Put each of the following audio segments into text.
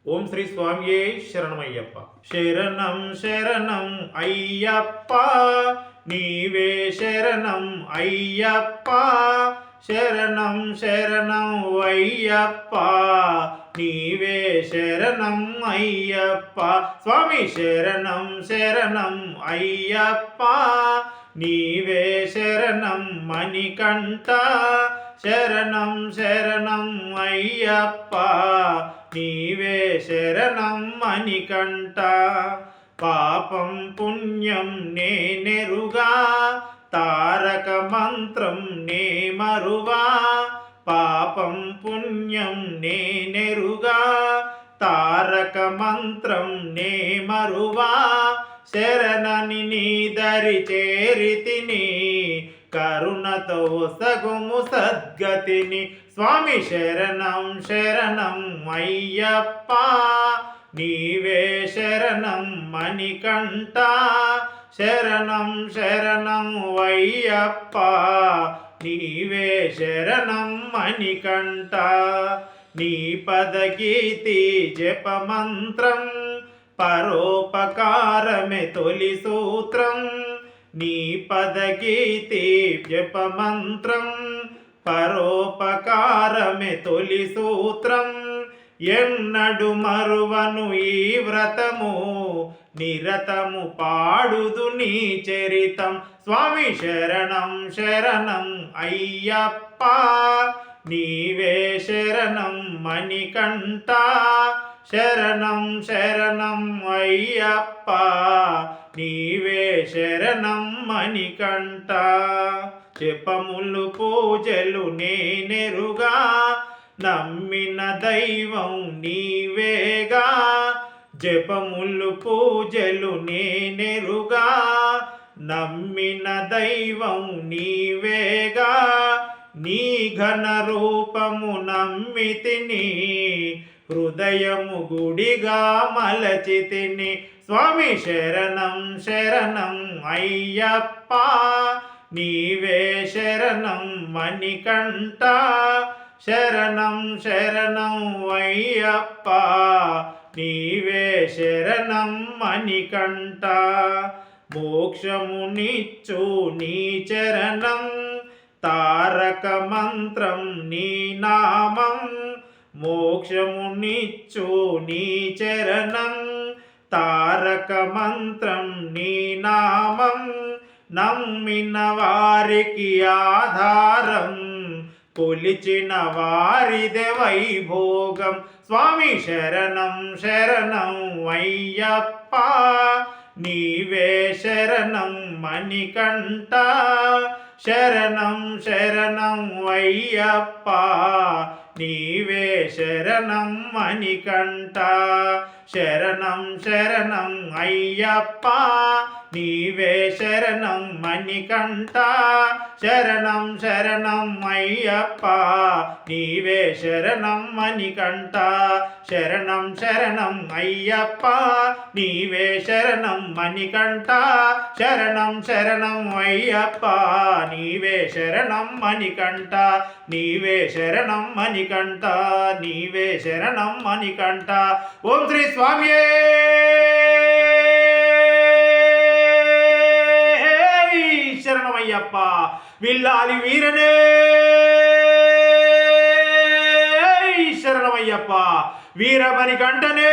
ఓం శ్రీ స్వామియే శరణమయ్యప్ప. శరణం శరణం అయ్యప్ప, నీవే శరణం అయ్యప్ప. శరణం శరణం అయ్యప్ప, నీవే శరణం అయ్యప్ప. స్వామి శరణం శరణం అయ్యప్ప, నీవే శరణం మణికంఠ. శరణం శరణం అయ్యప్ప, నీవే శరణం మణికంఠ. పాపం పుణ్యం నేనెరుగా, తారక మంత్రం నే మరువా. పాపం పుణ్యం నేనెరుగా, తారక మంత్రం నే మరువా. శరణని నీ దరి చేరితిని, కరుణతో సగుము సద్గతిని. స్వామి శరణం శరణం అయ్యప్ప, నీవే శరణం మణికంఠ. శరణం శరణం అయ్యప్ప, నీవే శరణం మణికంఠ. నీ పదగీతి జపమంత్రం, పరోపకారమే తొలి సూత్రం. నీ పదగీతి జపమంత్రం, పరోపకారమే తొలి సూత్రం. ఎన్నడు మరువను ఈ వ్రతము, నిరతము పాడుదు నీ చరితం. స్వామి శరణం శరణం అయ్యప్ప, నీవే శరణం మణికంఠ. శరణం శరణం అయ్యప్ప, నీవే శరణం మణికంఠ. జపములు పూజలు నేనెరుగా, నమ్మిన దైవం నీవేగా. జపములు పూజలు నేనెరుగా, నమ్మిన దైవం నీవేగా. నీ ఘన రూపము నమ్మితిని, హృదయము గుడిగా మలచితిని. స్వామి శరణం శరణం అయ్యప్ప, నీవే శరణం మణికంఠ. శరణం శరణం అయ్యప్ప, నీవే శరణం మణికంఠ. మోక్షమునిచ్చు నీ చరణం, తారక మంత్రం నీ నామం. మోక్షమునిచ్చు నీ చరణం, తారక మంత్రం నీ నామం. నమ్మిన వారికి ఆధారం, కొలిచిన వారిదే వైభోగం. స్వామి శరణం శరణం అయ్యప్ప, నీవే శరణం మణికంఠ. శరణం శరణం అయ్యప్ప, నీవే శరణం మణికంఠ. శరణం శరణం అయ్యప్ప, నీవే శరణం మణికంఠ. శరణం శరణం అయ్యప్ప, నీవే శరణం మణికంఠ. శరణం శరణం అయ్యప్ప, నీవే శరణం మణికంఠ. శరణం శరణం అయ్యప్ప, నీవే శరణం మణికంఠ. నీవే శరణం మణికంఠ, నీవే శరణం మణికంఠ. ఓం శ్రీ స్వామియే శరణమయ్యప్ప. విల్లాలి వీరనే శరణమయ్యప్ప. వీరమణికంఠనే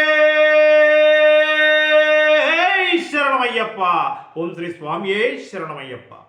శరణమయ్యప్ప. ఓం శ్రీ స్వామియే శరణమయ్యప్ప.